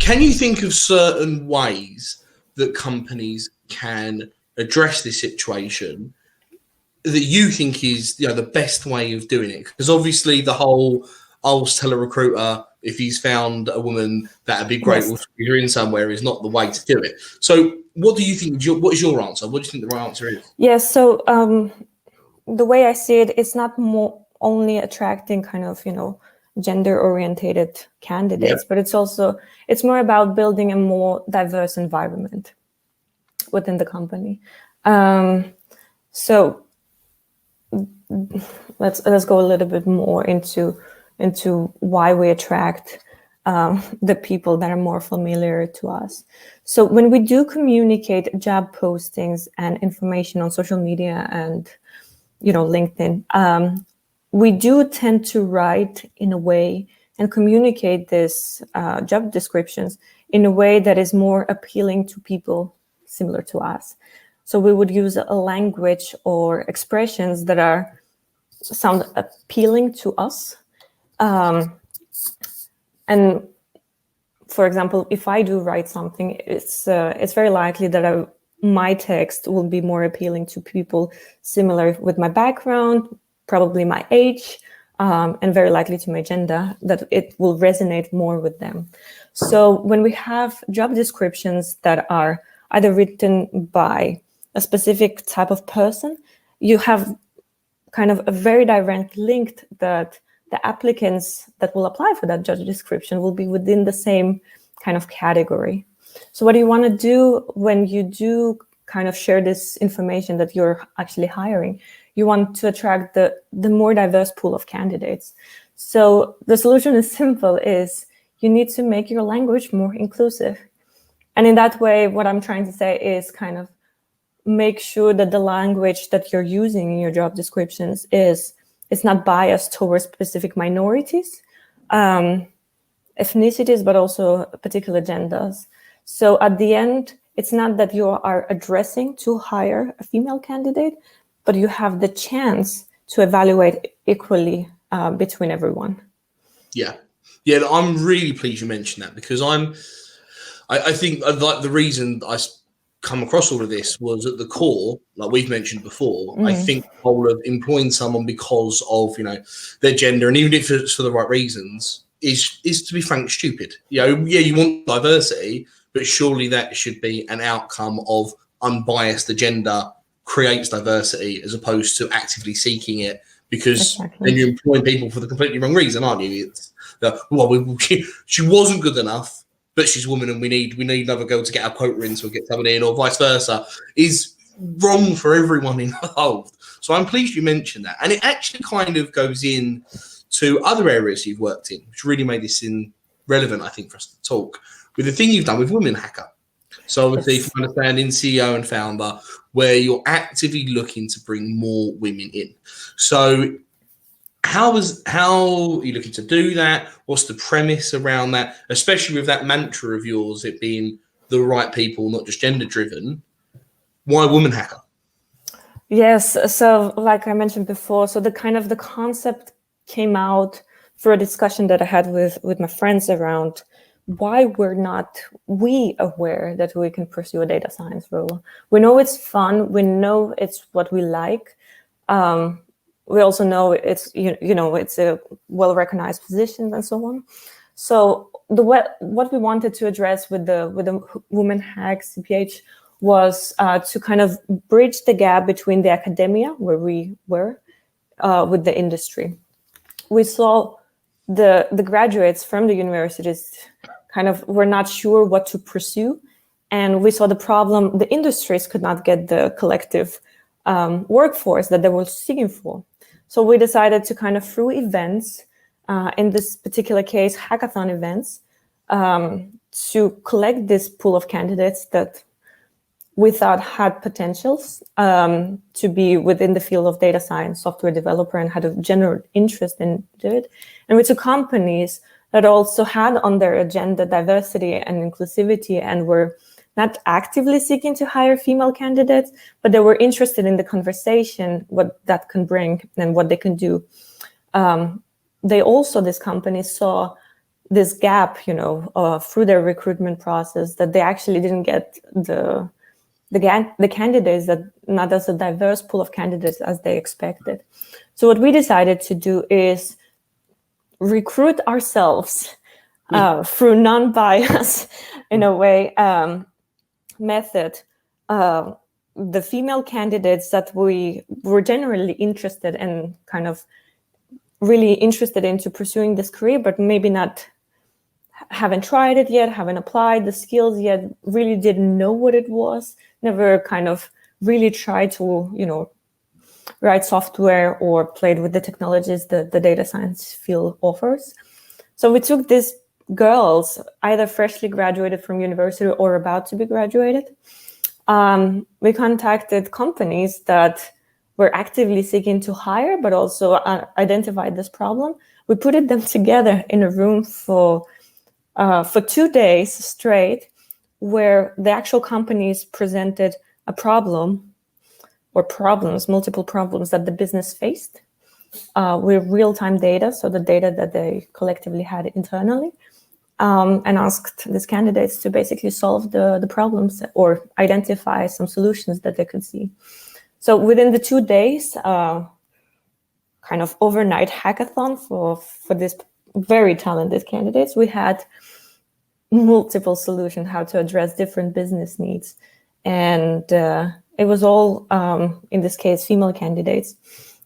Can you think of certain ways that companies can address this situation that you think is, the best way of doing it? Because obviously the whole, I'll tell a recruiter if he's found a woman that'd be great, Yes. you're in somewhere, is not the way to do it. So what do you think? What is your answer? What do you think the right answer is? Yes. So the way I see it, it's not only attracting kind of, gender orientated candidates, but it's more about building a more diverse environment within the company. So let's go a little bit more into why we attract the people that are more familiar to us. So when we do communicate job postings and information on social media and LinkedIn, we do tend to write in a way and communicate this job descriptions in a way that is more appealing to people similar to us. So we would use a language or expressions that sound appealing to us. And for example, if I do write something, it's very likely that my text will be more appealing to people similar with my background, probably my age, and very likely to my gender, that it will resonate more with them. So when we have job descriptions that are either written by a specific type of person, you have kind of a very direct link that the applicants that will apply for that job description will be within the same kind of category. So what do you want to do when you do kind of share this information that you're actually hiring? You want to attract the more diverse pool of candidates. So the solution is simple, is you need to make your language more inclusive. And in that way, what I'm trying to say is kind of make sure that the language that you're using in your job descriptions is not biased towards specific minorities, ethnicities, but also particular genders. So at the end, it's not that you are addressing to hire a female candidate, but you have the chance to evaluate equally between everyone. Yeah, I'm really pleased you mentioned that, because I think like the reason I come across all of this was at the core, like we've mentioned before. I think the whole of employing someone because of their gender, and even if it's for the right reasons, is to be frank stupid. You want diversity, but surely that should be an outcome of unbiased agenda creates diversity, as opposed to actively seeking it, because then you're employing people for the completely wrong reason, aren't you? It's she wasn't good enough, but she's a woman, and we need another girl to get our quota in, so we'll get someone in, or vice versa, is wrong for everyone involved. So I'm pleased you mentioned that. And it actually kind of goes in to other areas you've worked in, which really made this relevant, I think, for us to talk, with the thing you've done with WomenHacker. So obviously, from understanding CEO and founder, where you're actively looking to bring more women in. So how are you looking to do that? What's the premise around that? Especially with that mantra of yours, it being the right people, not just gender driven. Why WomenHacker? Yes. So like I mentioned before, so the concept came out through a discussion that I had with my friends around why we're not aware that we can pursue a data science role. We know it's fun. We know it's what we like. We also know it's it's a well-recognized position and so on. So what we wanted to address with the WomenHackCPH was to kind of bridge the gap between the academia, where we were, with the industry. We saw the graduates from the universities kind of were not sure what to pursue, and we saw the problem: the industries could not get the collective workforce that they were seeking for. So we decided to kind of, through events, in this particular case, hackathon events, to collect this pool of candidates that we thought had potentials to be within the field of data science, software developer, and had a general interest in it. And we took companies that also had on their agenda diversity and inclusivity and were not actively seeking to hire female candidates, but they were interested in the conversation, what that can bring and what they can do. These companies saw this gap, through their recruitment process, that they actually didn't get the candidates, that not as a diverse pool of candidates as they expected. So what we decided to do is recruit ourselves through non-bias, in a way, method. The female candidates that we were generally interested in, kind of really interested into pursuing this career, but maybe haven't tried it yet, haven't applied the skills yet, really didn't know what it was, never kind of really tried to, write software or played with the technologies that the data science field offers. So we took these girls, either freshly graduated from university or about to be graduated. We contacted companies that were actively seeking to hire, but also identified this problem. We put them together in a room for 2 days straight, where the actual companies presented a problem or multiple problems that the business faced with real-time data, so the data that they collectively had internally, and asked these candidates to basically solve the problems or identify some solutions that they could see. So within the 2 days, kind of overnight hackathon for these very talented candidates, we had multiple solutions how to address different business needs. And it was all, in this case, female candidates,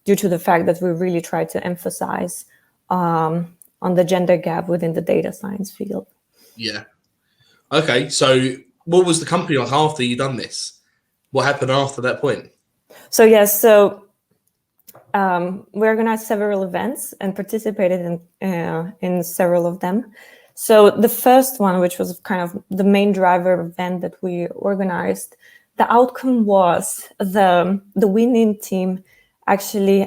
due to the fact that we really tried to emphasize on the gender gap within the data science field. Yeah. Okay. So what was the company like after you done this? What happened after that point? So yes, we organized several events and participated in several of them. So the first one, which was kind of the main driver event that we organized, the outcome was the winning team actually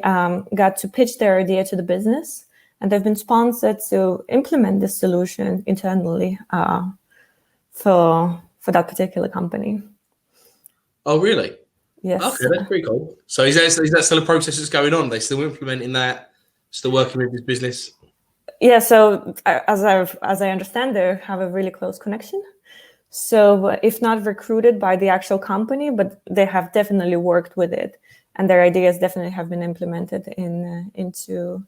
got to pitch their idea to the business, and they've been sponsored to implement this solution internally for that particular company. Oh, really? Yes. Okay, that's pretty cool. So is that still a process that's going on? Are they still implementing that? Still working with this business? Yeah. So as I understand, they have a really close connection. So if not recruited by the actual company, but they have definitely worked with it, and their ideas definitely have been implemented into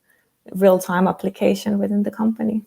real-time application within the company.